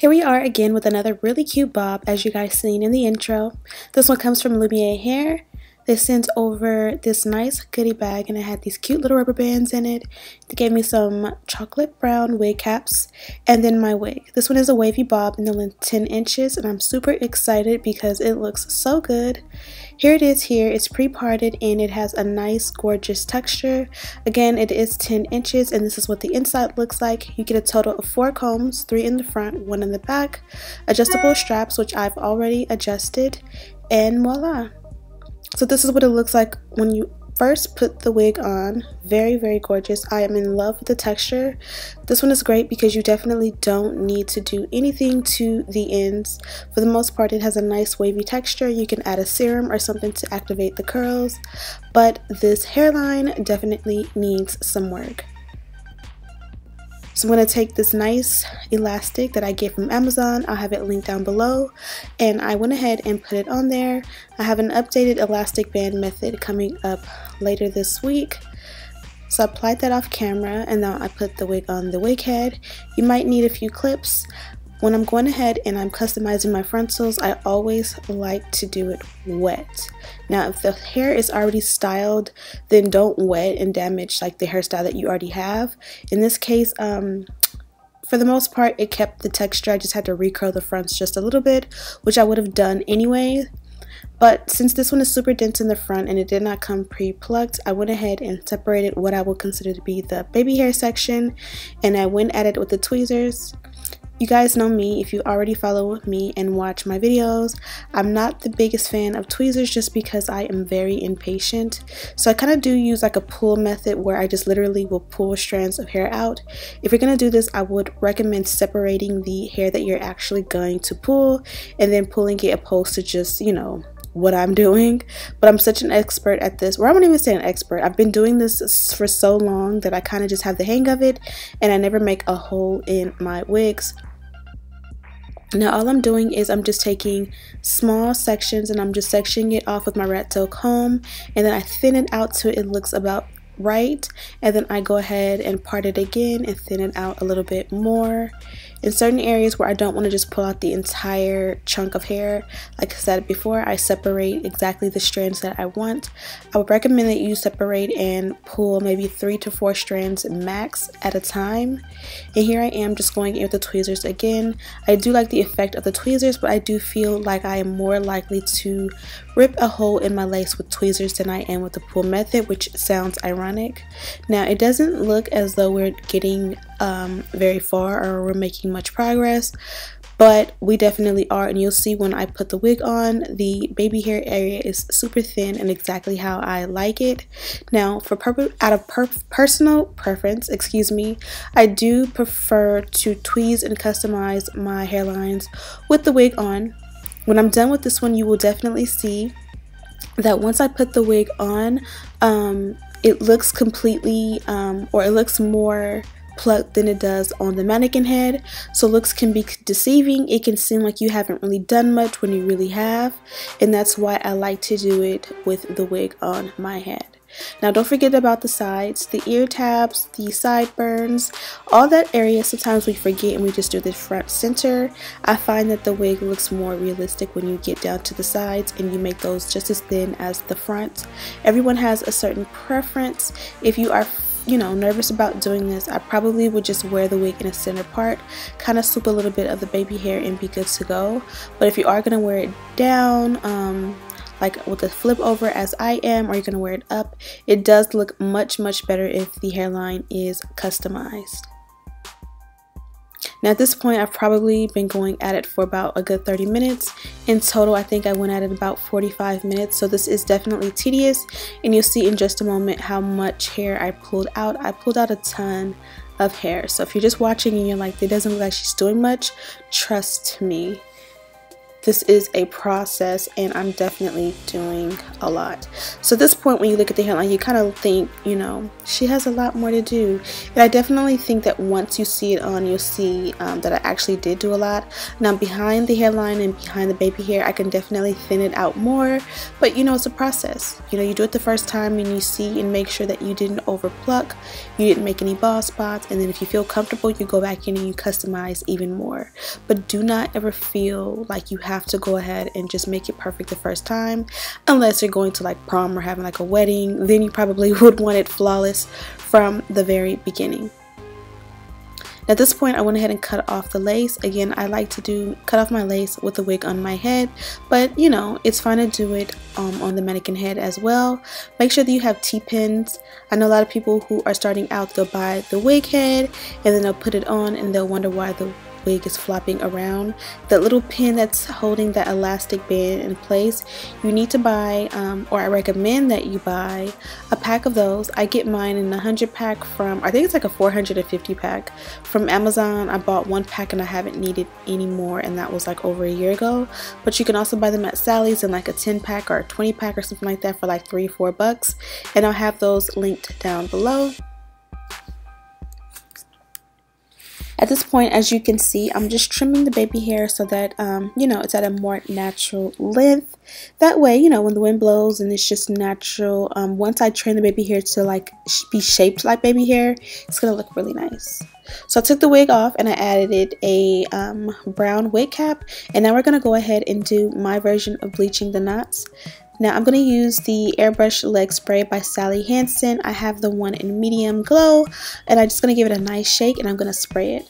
Here we are again with another really cute bob, as you guys seen in the intro. This one comes from Lumiere Hair. They sent over this nice goodie bag and it had these cute little rubber bands in it. They gave me some chocolate brown wig caps and then my wig. This one is a wavy bob in the length 10 inches and I'm super excited because it looks so good. Here it is here. It's pre-parted and it has a nice gorgeous texture. Again, it is 10 inches and this is what the inside looks like. You get a total of 4 combs, 3 in the front, 1 in the back, adjustable straps which I've already adjusted, and voila. So this is what it looks like when you first put the wig on. Very, very gorgeous. I am in love with the texture. This one is great because you definitely don't need to do anything to the ends. For the most part, it has a nice wavy texture. You can add a serum or something to activate the curls, but this hairline definitely needs some work. So I'm going to take this nice elastic that I get from Amazon. I'll have it linked down below. And I went ahead and put it on there. I have an updated elastic band method coming up later this week. So I applied that off camera and now I put the wig on the wig head. You might need a few clips. When I'm going ahead and I'm customizing my frontals, I always like to do it wet. Now, if the hair is already styled, then don't wet and damage like the hairstyle that you already have. In this case, for the most part, it kept the texture. I just had to recurl the fronts just a little bit, which I would have done anyway. But since this one is super dense in the front and it did not come pre-plucked, I went ahead and separated what I would consider to be the baby hair section, and I went at it with the tweezers. You guys know me. If you already follow me and watch my videos, I'm not the biggest fan of tweezers just because I am very impatient. So I kind of do use like a pull method where I just literally will pull strands of hair out. If you're going to do this, I would recommend separating the hair that you're actually going to pull and then pulling it opposed to just, you know, what I'm doing. But I'm such an expert at this, or I won't even say an expert. I've been doing this for so long that I kind of just have the hang of it and I never make a hole in my wigs. Now all I'm doing is I'm just taking small sections and I'm just sectioning it off with my rat tail comb, and then I thin it out so it looks about right, and then I go ahead and part it again and thin it out a little bit more. In certain areas where I don't want to just pull out the entire chunk of hair, like I said before, I separate exactly the strands that I want. I would recommend that you separate and pull maybe 3 to 4 strands max at a time. And here I am just going in with the tweezers again. I do like the effect of the tweezers, but I do feel like I am more likely to rip a hole in my lace with tweezers than I am with the pull method, which sounds ironic. Now it doesn't look as though we're getting very far or we're making much progress, but we definitely are, and you'll see when I put the wig on, the baby hair area is super thin and exactly how I like it. Now for personal preference, excuse me, I do prefer to tweeze and customize my hairlines with the wig on. When I'm done with this one, you will definitely see that once I put the wig on, it looks completely or it looks more plucked than it does on the mannequin head. So looks can be deceiving. It can seem like you haven't really done much when you really have, and that's why I like to do it with the wig on my head. Now don't forget about the sides, the ear tabs, the sideburns, all that area. Sometimes we forget and we just do the front center. I find that the wig looks more realistic when you get down to the sides and you make those just as thin as the front. Everyone has a certain preference. If you are nervous about doing this, I probably would just wear the wig in a center part, kind of swoop a little bit of the baby hair and be good to go. But if you are going to wear it down, like with a flip over as I am, or you're going to wear it up, it does look much better if the hairline is customized. Now at this point, I've probably been going at it for about a good 30 minutes. In total, I think I went at it about 45 minutes. So this is definitely tedious, and you'll see in just a moment how much hair I pulled out. I pulled out a ton of hair. So if you're just watching and you're like, it doesn't look like she's doing much, trust me. this is a process, and I'm definitely doing a lot. So at this point, when you look at the hairline, you kind of think, you know, she has a lot more to do. And I definitely think that once you see it on, you'll see that I actually did do a lot. Now behind the hairline and behind the baby hair, I can definitely thin it out more, but you know, it's a process. You know, you do it the first time and you see and make sure that you didn't over pluck, you didn't make any bald spots, and then if you feel comfortable, you go back in and you customize even more. But do not ever feel like you have to go ahead and just make it perfect the first time, unless you're going to like prom or having like a wedding. Then you probably would want it flawless from the very beginning. At this point, I went ahead and cut off the lace. Again, I like to cut off my lace with the wig on my head, but you know, it's fine to do it on the mannequin head as well. Make sure that you have T-pins. I know a lot of people who are starting out, they'll buy the wig head and then they'll put it on and they'll wonder why the wig is flopping around. That little pin that's holding that elastic band in place, you need to buy, or I recommend that you buy a pack of those. I get mine in a 100 pack from, I think it's like a 450 pack from Amazon. I bought one pack and I haven't needed any more, and that was like over a year ago. But you can also buy them at Sally's in like a 10 pack or a 20 pack or something like that for like $3 or $4, and I'll have those linked down below. At this point, as you can see, I'm just trimming the baby hair so that, you know, it's at a more natural length. That way, you know, when the wind blows and it's just natural, once I train the baby hair to like be shaped like baby hair, it's going to look really nice. So I took the wig off and I added a brown wig cap, and now we're going to go ahead and do my version of bleaching the knots. Now I'm going to use the airbrush leg spray by Sally Hansen. I have the one in medium glow, and I'm just going to give it a nice shake and I'm going to spray it.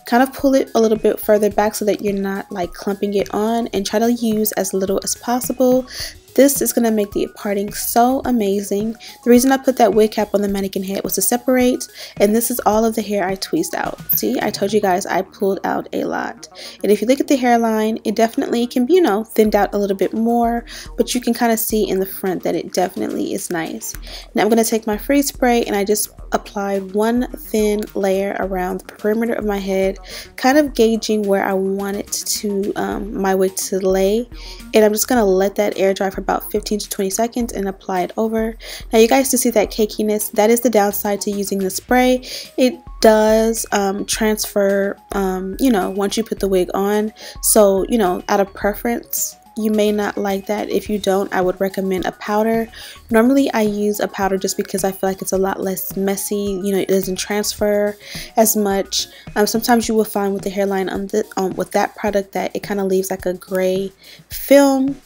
Kind of pull it a little bit further back so that you're not like clumping it on, and try to use as little as possible. This is going to make the parting so amazing. The reason I put that wig cap on the mannequin head was to separate, and this is all of the hair I tweezed out. See, I told you guys I pulled out a lot. And if you look at the hairline, it definitely can be, you know, thinned out a little bit more, but you can kind of see in the front that it definitely is nice. Now I'm going to take my freeze spray and I just applied one thin layer around the perimeter of my head, kind of gauging where I want it to, my wig to lay. And I'm just going to let that air dry for about 15 to 20 seconds and apply it over. Now you guys can see that cakiness. That is the downside to using the spray. It does transfer, you know, once you put the wig on. So, you know, out of preference, you may not like that. If you don't, I would recommend a powder. Normally I use a powder just because I feel like it's a lot less messy, you know, it doesn't transfer as much. Sometimes you will find with the hairline on with that product that it kind of leaves like a gray film.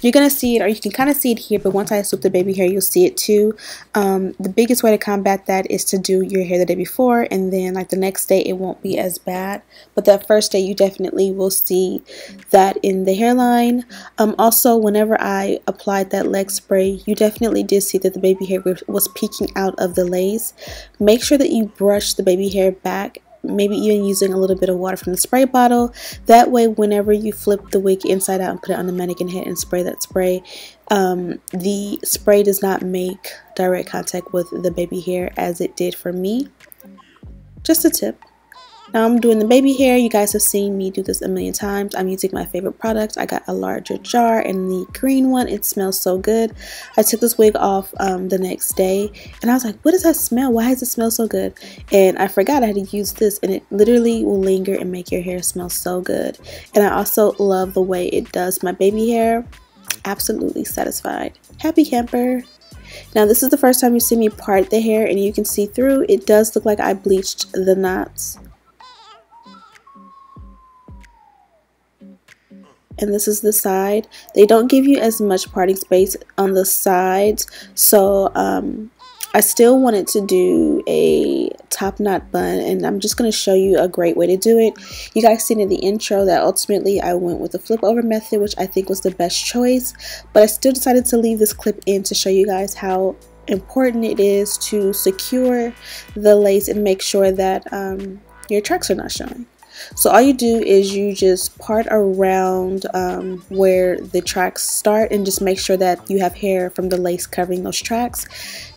You're going to see it, or you can kind of see it here, but once I swoop the baby hair, you'll see it too. The biggest way to combat that is to do your hair the day before, and then like the next day it won't be as bad. But that first day you definitely will see that in the hairline. Also, whenever I applied that leg spray, you definitely did see that the baby hair was peeking out of the lace. Make sure that you brush the baby hair back, maybe even using a little bit of water from the spray bottle. That way, whenever you flip the wig inside out and put it on the mannequin head and spray that spray, the spray does not make direct contact with the baby hair as it did for me. Just a tip. Now I'm doing the baby hair. You guys have seen me do this a million times. I'm using my favorite product. I got a larger jar and the green one. It smells so good. I took this wig off the next day and I was like, what does that smell? Why does it smell so good? And I forgot I had to use this, and it literally will linger and make your hair smell so good. And I also love the way it does my baby hair. Absolutely satisfied. Happy camper. Now this is the first time you see me part the hair, and you can see through. It does look like I bleached the knots. And this is the side. They don't give you as much parting space on the sides, so I still wanted to do a top knot bun, and I'm just going to show you a great way to do it. You guys seen in the intro that ultimately I went with the flip over method, which I think was the best choice, but I still decided to leave this clip in to show you guys how important it is to secure the lace and make sure that your tracks are not showing. So all you do is you just part around where the tracks start and just make sure that you have hair from the lace covering those tracks.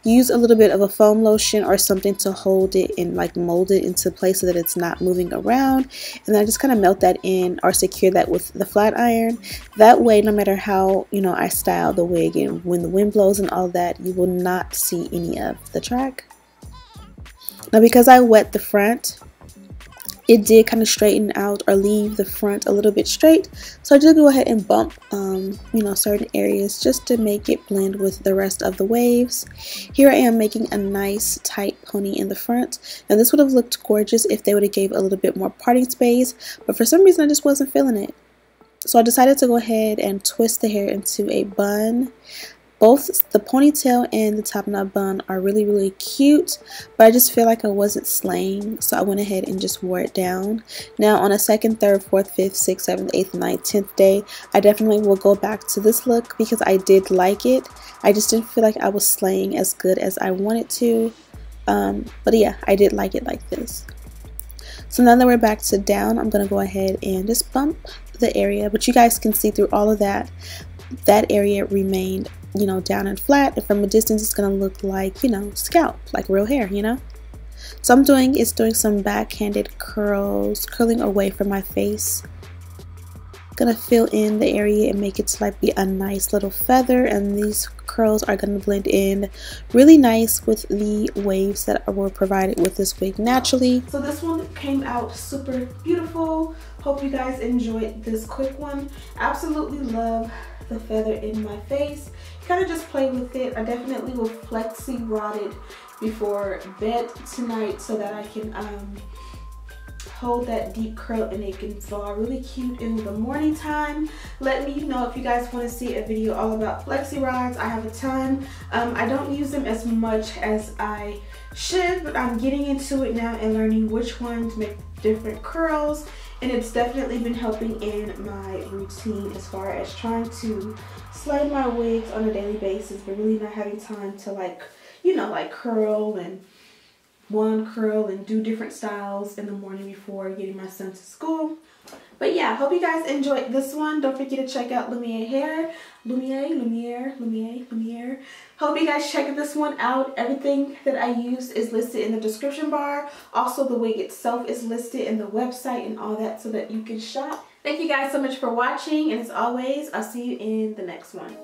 Use a little bit of a foam lotion or something to hold it and like mold it into place so that it's not moving around. And then I just kind of melt that in or secure that with the flat iron. That way, no matter how, you know, I style the wig and when the wind blows and all that, you will not see any of the track. Now because I wet the front, it did kind of straighten out or leave the front a little bit straight, so I just go ahead and bump you know, certain areas just to make it blend with the rest of the waves. Here I am making a nice tight pony in the front, and this would have looked gorgeous if they would have gave a little bit more parting space, but for some reason I just wasn't feeling it. So I decided to go ahead and twist the hair into a bun. Both the ponytail and the top knot bun are really cute, but I just feel like I wasn't slaying, so I went ahead and just wore it down. Now on a 2nd, 3rd, 4th, 5th, 6th, 7th, 8th, 9th, 10th day, I definitely will go back to this look because I did like it. I just didn't feel like I was slaying as good as I wanted to, but yeah, I did like it like this. So now that we're back to down, I'm going to go ahead and just bump the area, but you guys can see through all of that, that area remained, you know, down and flat, and from a distance it's gonna look like, you know, scalp, like real hair, you know. So I'm doing some backhanded curls, curling away from my face. Gonna fill in the area and make it to like be a nice little feather, and these curls are gonna blend in really nice with the waves that were provided with this wig naturally. So this one came out super beautiful. Hope you guys enjoyed this quick one. Absolutely love the feather in my face. Kind of just play with it. I definitely will flexi rod it before bed tonight so that I can hold that deep curl and it can fall really cute in the morning time. Let me know if you guys want to see a video all about flexi rods. I have a ton. I don't use them as much as I should, but I'm getting into it now and learning which ones make different curls, and it's definitely been helping in my routine as far as trying to slay my wigs on a daily basis, but really not having time to, like, you know, like curl and one curl and do different styles in the morning before getting my son to school. But yeah, hope you guys enjoyed this one. Don't forget to check out Lumiere hair. Lumiere. Hope you guys check this one out. Everything that I used is listed in the description bar. Also, the wig itself is listed in the website and all that so that you can shop. Thank you guys so much for watching, and as always, I'll see you in the next one.